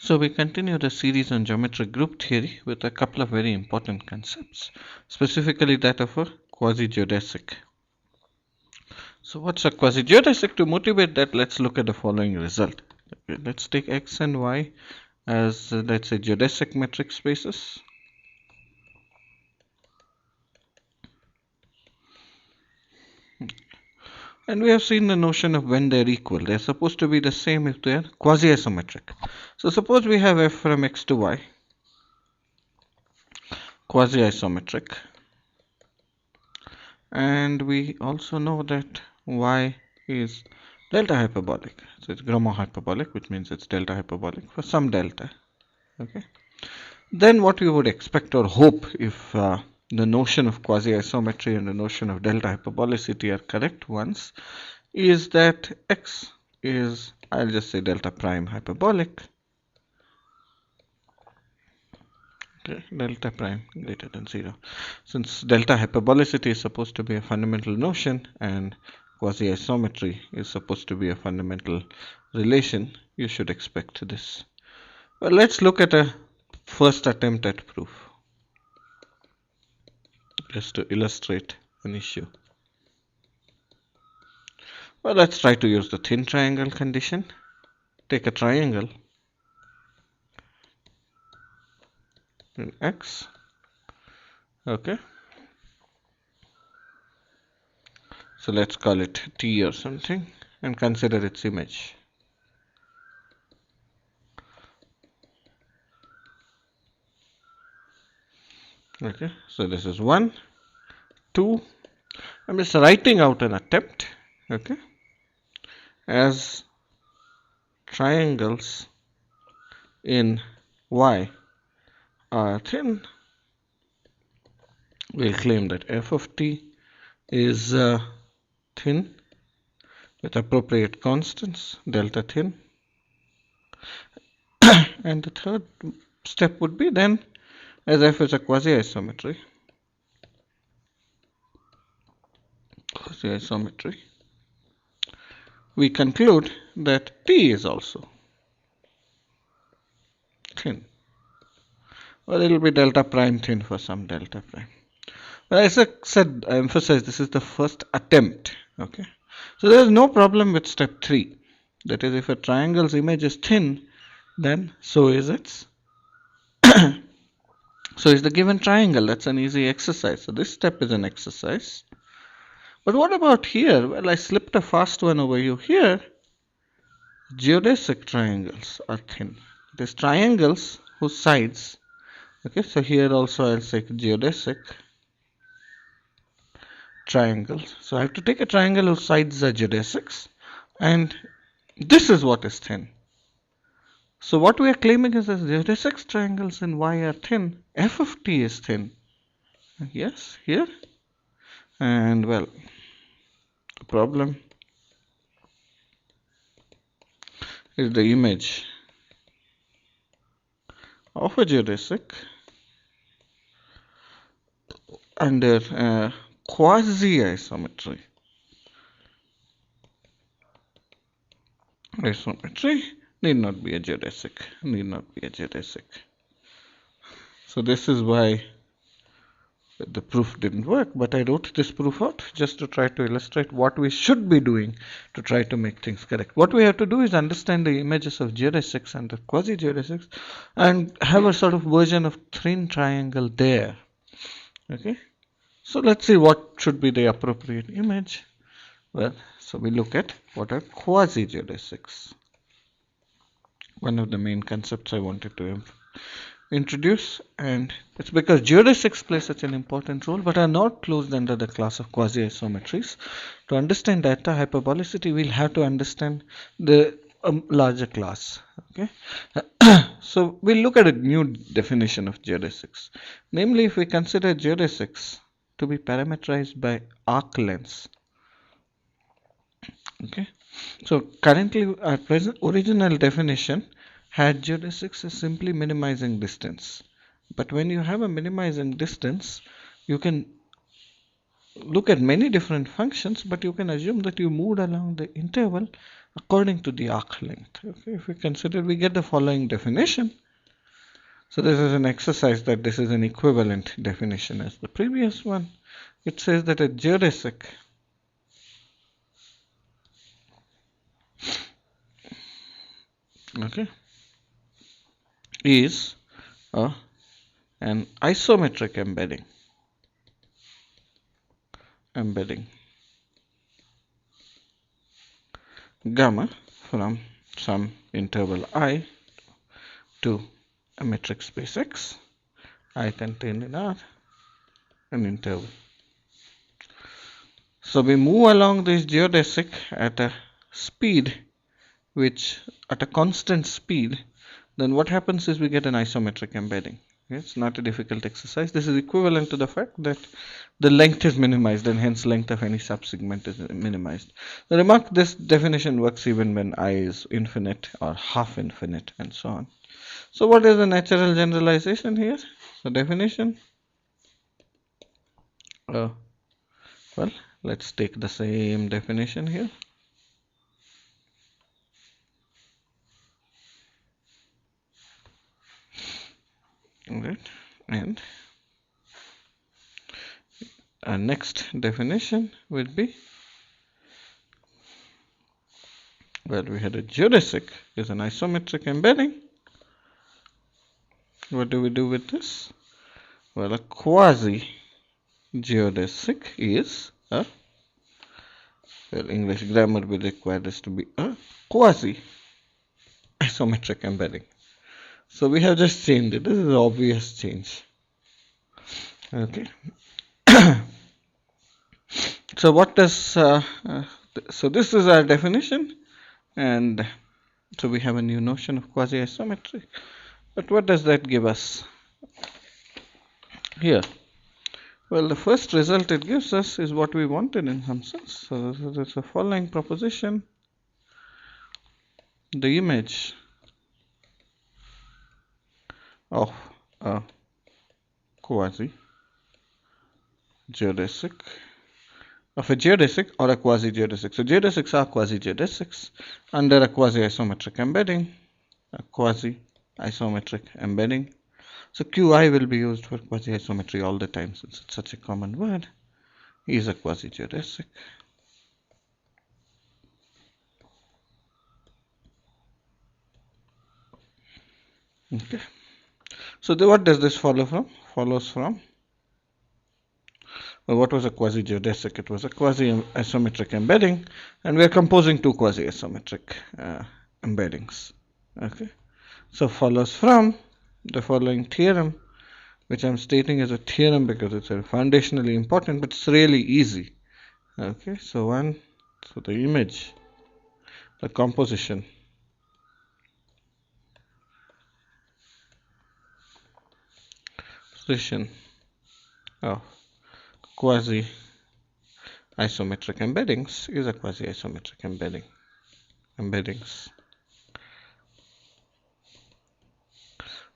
So we continue the series on geometric group theory with a couple of very important concepts, specifically that of a quasi-geodesic. So what's a quasi-geodesic? To motivate that, let's look at the following result. Okay, let's take x and y as let's say geodesic metric spaces. And we have seen the notion of when they're equal. They're supposed to be the same if they're quasi-isometric. So suppose we have f from x to y, quasi-isometric. And we also know that y is delta hyperbolic. So it's Gromov hyperbolic, which means it's delta hyperbolic for some delta. Okay. Then what we would expect or hope if the notion of quasi-isometry and the notion of delta hyperbolicity are correct ones is that x is, I'll just say delta prime hyperbolic, okay, delta prime greater than 0. Since delta hyperbolicity is supposed to be a fundamental notion and quasi-isometry is supposed to be a fundamental relation, you should expect this. Well, let's look at a first attempt at proof, just to illustrate an issue. Well, let's try to use the thin triangle condition. Take a triangle in X, okay, so let's call it T or something and consider its image. Okay, so this is 1, 2. I'm just writing out an attempt, okay, as triangles in Y are thin. We'll claim that f of t is thin with appropriate constants, delta thin. And the third step would be then, as f is a quasi-isometry, we conclude that t is also thin. Well, it will be delta prime thin for some delta prime. But as I said, I emphasize this is the first attempt. Okay, so there is no problem with step 3. That is, if a triangle's image is thin, then so is its so is the given triangle. That's an easy exercise. So this step is an exercise. But what about here? Well, I slipped a fast one over you. Here, geodesic triangles are thin. These triangles whose sides, okay, so here also I'll say geodesic triangles. So I have to take a triangle whose sides are geodesics, and this is what is thin. So what we are claiming is that geodesic triangles in Y are thin. F of t is thin. Yes, here. And well, the problem is the image of a geodesic under quasi-isometry. Isometry need not be a geodesic. So this is why the proof didn't work, but I wrote this proof out just to try to illustrate what we should be doing to try to make things correct. What we have to do is understand the images of geodesics and the quasi-geodesics and have a sort of version of thin triangle there. Okay, so let's see what should be the appropriate image. Well, so we look at what are quasi-geodesics. One of the main concepts I wanted to introduce, and it's because geodesics play such an important role but are not closed under the class of quasi-isometries. To understand data hyperbolicity, we'll have to understand the larger class. Okay, so we'll look at a new definition of geodesics. Namely, if we consider geodesics to be parameterized by arc lengths. Okay, so currently our present original definition had geodesics as simply minimizing distance. But when you have a minimizing distance, you can look at many different functions, but you can assume that you moved along the interval according to the arc length. Okay, if we consider, we get the following definition. So this is an exercise that this is an equivalent definition as the previous one. It says that a geodesic is an isometric embedding gamma from some interval I to a metric space X, I contained in R, an interval. So we move along this geodesic at a speed at a constant speed, then what happens is we get an isometric embedding. It's not a difficult exercise. This is equivalent to the fact that the length is minimized and hence length of any subsegment is minimized. Now remark, this definition works even when I is infinite or half infinite and so on. So what is the natural generalization here? So definition, well, let's take the same definition here. Right, and our next definition would be, well, we had a geodesic is an isometric embedding. What do we do with this? Well, a quasi-geodesic is a, well, English grammar will require this to be a quasi-isometric embedding. So we have just changed it. This is an obvious change. Okay. So what does so this is our definition, and so we have a new notion of quasi-isometry. But what does that give us here? Well, the first result it gives us is what we wanted in some sense. So there's the following proposition: the image of a quasi-geodesic, of a geodesic or a quasi-geodesic. So geodesics are quasi-geodesics under a quasi-isometric embedding, a quasi-isometric embedding. So Qi will be used for quasi-isometry all the time since it's such a common word. Is a quasi-geodesic. Okay. So what does this follow from? Follows from, well, what was a quasi-geodesic? It was a quasi-isometric embedding, and we are composing two quasi-isometric embeddings. Okay. So follows from the following theorem, which I'm stating as a theorem because it's foundationally important, but it's really easy. Okay. So the image, the composition of quasi-isometric embeddings is a quasi-isometric embeddings.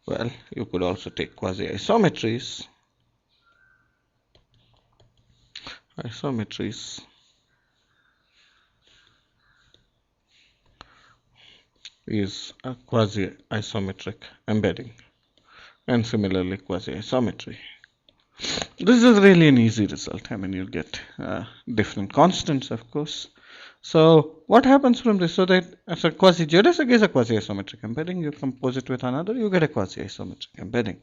Well, you could also take quasi-isometries. Isometries is a quasi-isometric embedding, and similarly quasi-isometry. This is really an easy result. I mean, you get different constants, of course. So what happens from this? So that as a quasi-geodesic is a quasi-isometric embedding, you compose it with another, you get a quasi-isometric embedding.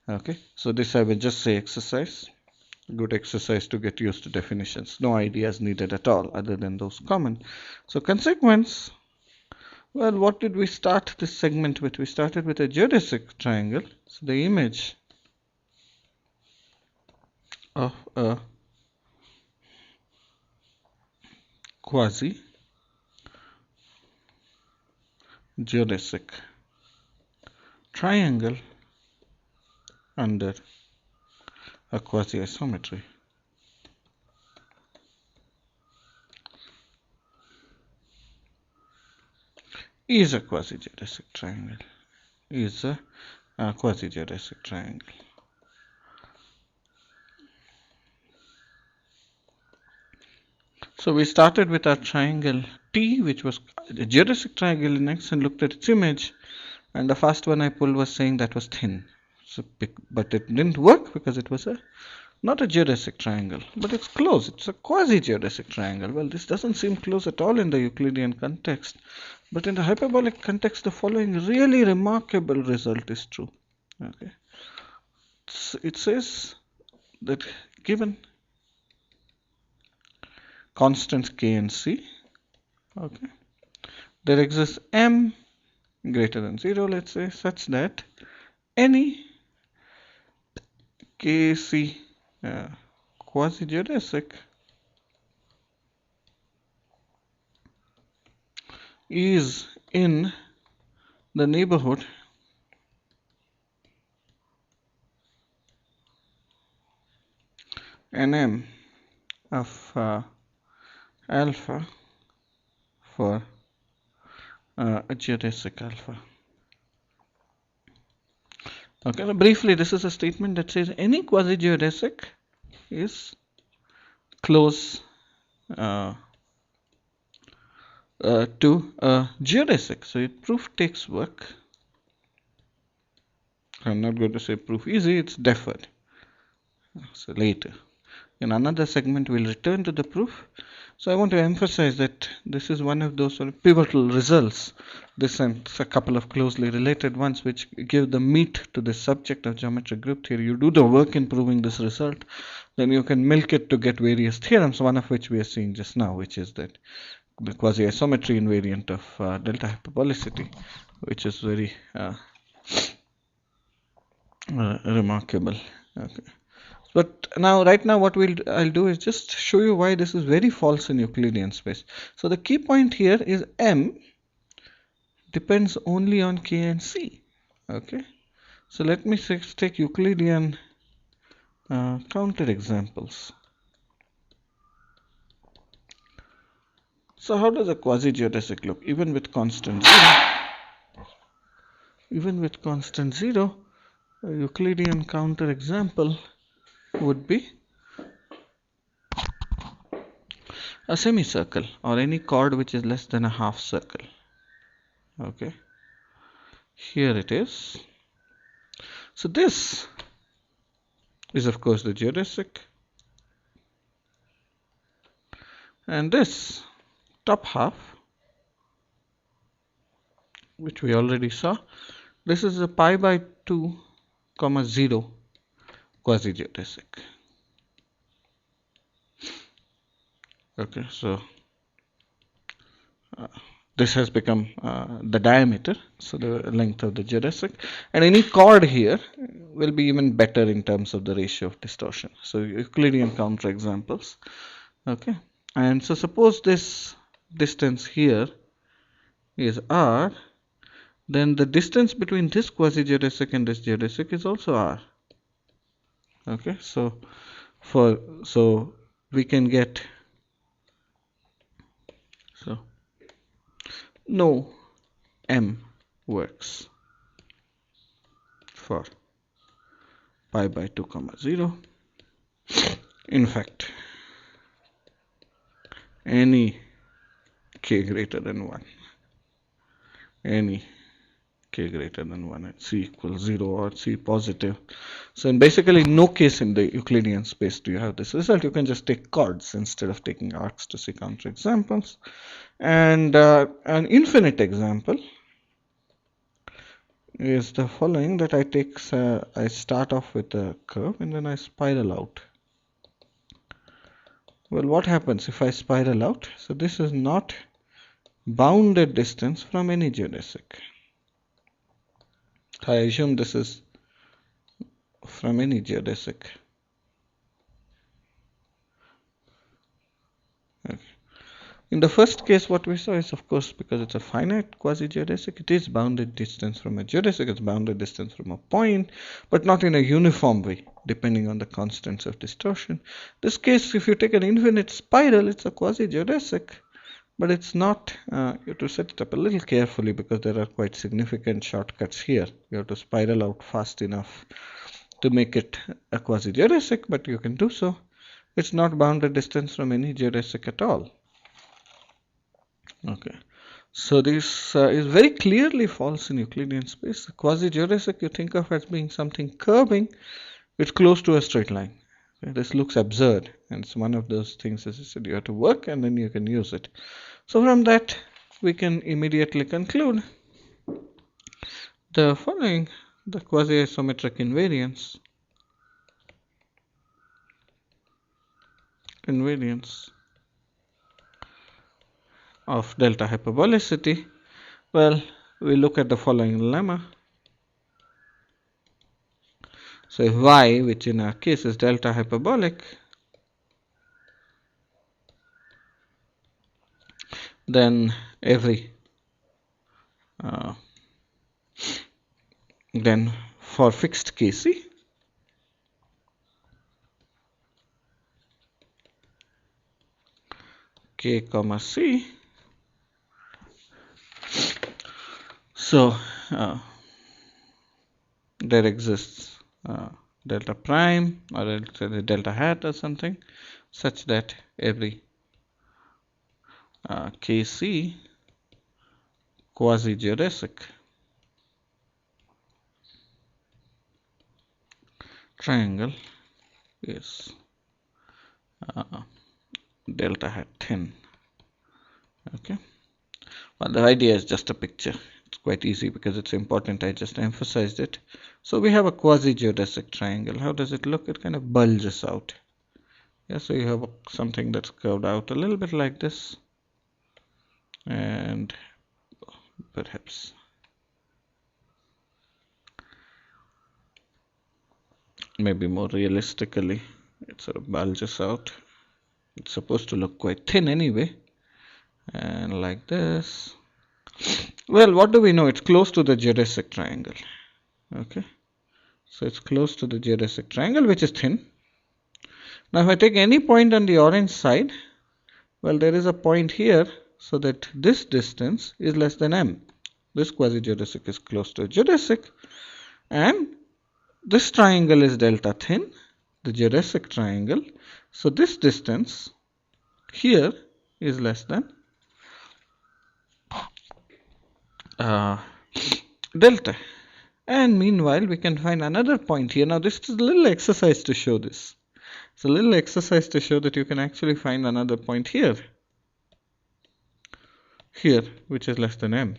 Okay, so this I will just say exercise. Good exercise to get used to definitions. No ideas needed at all other than those common. So consequence, well, what did we start this segment with? We started with a geodesic triangle. So the image of a quasi-geodesic triangle under a quasi-isometry is a quasi-geodesic triangle. Is a quasi-geodesic triangle. So we started with our triangle T, which was a geodesic triangle in X, and looked at its image. And the first one I pulled was saying that was thin. So, but it didn't work because it was not a geodesic triangle, but it's close. It's a quasi-geodesic triangle. Well, this doesn't seem close at all in the Euclidean context, but in the hyperbolic context, the following really remarkable result is true. Okay, it says that given constants k and c, okay, there exists m greater than 0, let's say, such that any kc quasi-geodesic is in the neighborhood Nm of alpha for a geodesic alpha. Okay, so briefly, this is a statement that says any quasi-geodesic is close to a geodesic. So your proof takes work. I'm not going to say proof easy, it's deferred. So later. In another segment, we'll return to the proof. So I want to emphasize that this is one of those sort of pivotal results. This and a couple of closely related ones which give the meat to the subject of geometric group theory. You do the work in proving this result, then you can milk it to get various theorems, one of which we are seeing just now, which is that the quasi-isometry invariant of delta hyperbolicity, which is very remarkable. Okay. But now, right now, what I'll do is just show you why this is very false in Euclidean space. So the key point here is M depends only on K and C. Okay. So let me take Euclidean counter examples. So how does a quasi-geodesic look? Even with constant 0, a Euclidean counter example would be a semicircle or any chord which is less than a half circle. Okay, here it is. So this is of course the geodesic, and this top half, which we already saw, this is a pi by 2, 0 quasi-geodesic. Okay, so this has become the diameter, so the length of the geodesic, and any chord here will be even better in terms of the ratio of distortion. So Euclidean counter examples. Okay, and so suppose this distance here is r, then the distance between this quasi-geodesic and this geodesic is also r. Okay, so we can get, so no m works for pi by 2, 0. In fact, any k greater than 1, any k greater than 1 and c equals 0 or c positive. So in basically no case in the Euclidean space do you have this result. You can just take chords instead of taking arcs to see counter examples. And an infinite example is the following, that I start off with a curve and then I spiral out. Well, what happens if I spiral out? So this is not bounded distance from any geodesic. I assume this is from any geodesic. Okay. In the first case, what we saw is, of course, because it's a finite quasi-geodesic, it is bounded distance from a geodesic, it's bounded distance from a point, but not in a uniform way, depending on the constants of distortion. This case, if you take an infinite spiral, it's a quasi-geodesic, but it's not. You have to set it up a little carefully because there are quite significant shortcuts here. You have to spiral out fast enough to make it a quasi-geodesic, but you can do so. It's not bounded distance from any geodesic at all. Okay. So this is very clearly false in Euclidean space. The quasi-geodesic you think of as being something curving, it's close to a straight line. Okay, this looks absurd, and it's one of those things, as I said, you have to work and then you can use it. So from that, we can immediately conclude the following: the quasi-isometric invariance of delta hyperbolicity. Well, we look at the following lemma. So if y, which in our case is delta hyperbolic, then then for fixed kc, k comma c, so there exists delta prime or delta hat or something such that every kc quasi-geodesic triangle is delta hat thin. Okay, well, the idea is just a picture. It's quite easy because it's important. I just emphasized it. So we have a quasi-geodesic triangle. How does it look? It kind of bulges out. Yeah, so you have something that's curved out a little bit like this, and perhaps maybe more realistically, it sort of bulges out. It's supposed to look quite thin anyway, and like this. Well, what do we know? It's close to the geodesic triangle. Okay, so it's close to the geodesic triangle, which is thin. Now if I take any point on the orange side, well, there is a point here, so that this distance is less than m. This quasi-geodesic is close to a geodesic, and this triangle is delta thin, the geodesic triangle. So this distance here is less than delta. And meanwhile, we can find another point here. Now this is a little exercise to show this. It's a little exercise to show that you can actually find another point here, which is less than m.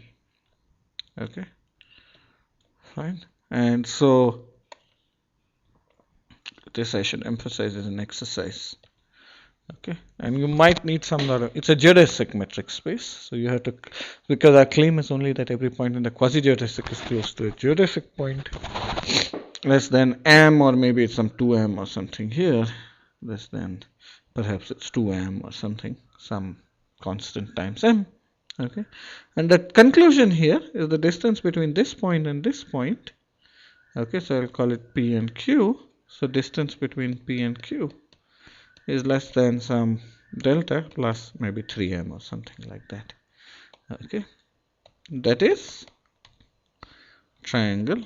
Okay, fine. And so this I should emphasize as an exercise. Okay, and you might need some other. It's a geodesic metric space, so you have to, because our claim is only that every point in the quasi-geodesic is close to a geodesic point less than m, or maybe it's some 2m or something here, less than, perhaps it's 2m or something, some constant times m. Okay, and the conclusion here is the distance between this point and this point. Okay, so I'll call it p and q. So distance between p and q is less than some delta plus maybe 3m or something like that. Okay, that is triangle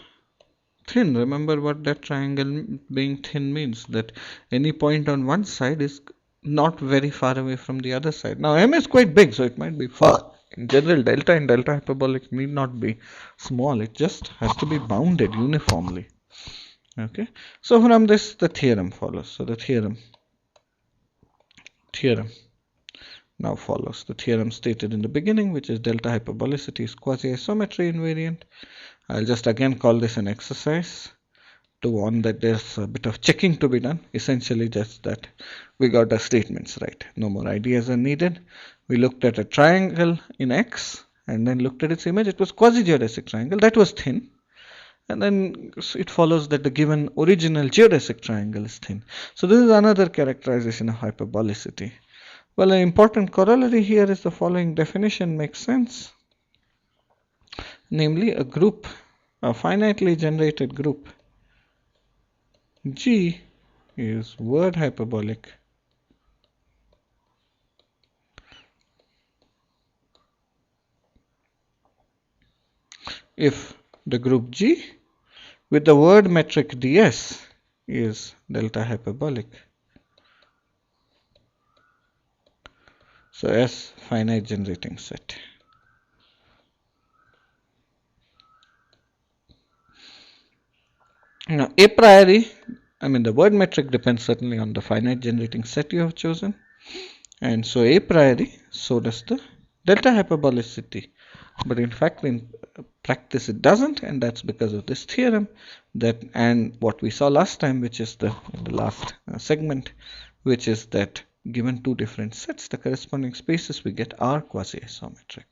thin. Remember what that triangle being thin means, that any point on one side is not very far away from the other side. Now m is quite big, so it might be far. In general, delta and delta hyperbolic need not be small. It just has to be bounded uniformly. Okay, so from this the theorem follows. So the theorem now follows. The theorem stated in the beginning, which is delta hyperbolicity is quasi-isometry invariant. I'll just again call this an exercise to warn that there's a bit of checking to be done. Essentially just that we got the statements right. No more ideas are needed. We looked at a triangle in X and then looked at its image. It was quasi-geodesic triangle. That was thin. And then it follows that the given original geodesic triangle is thin. So this is another characterization of hyperbolicity. Well, an important corollary here is the following definition makes sense. Namely, a group, a finitely generated group, G is word hyperbolic if the group G with the word metric ds is delta hyperbolic. So S finite generating set. Now a priori, the word metric depends certainly on the finite generating set you have chosen, and so a priori, so does the delta hyperbolicity. But in fact, in practice it doesn't, and that's because of this theorem and what we saw last time, which is the last segment, which is that given two different sets, the corresponding spaces we get are quasi-isometric.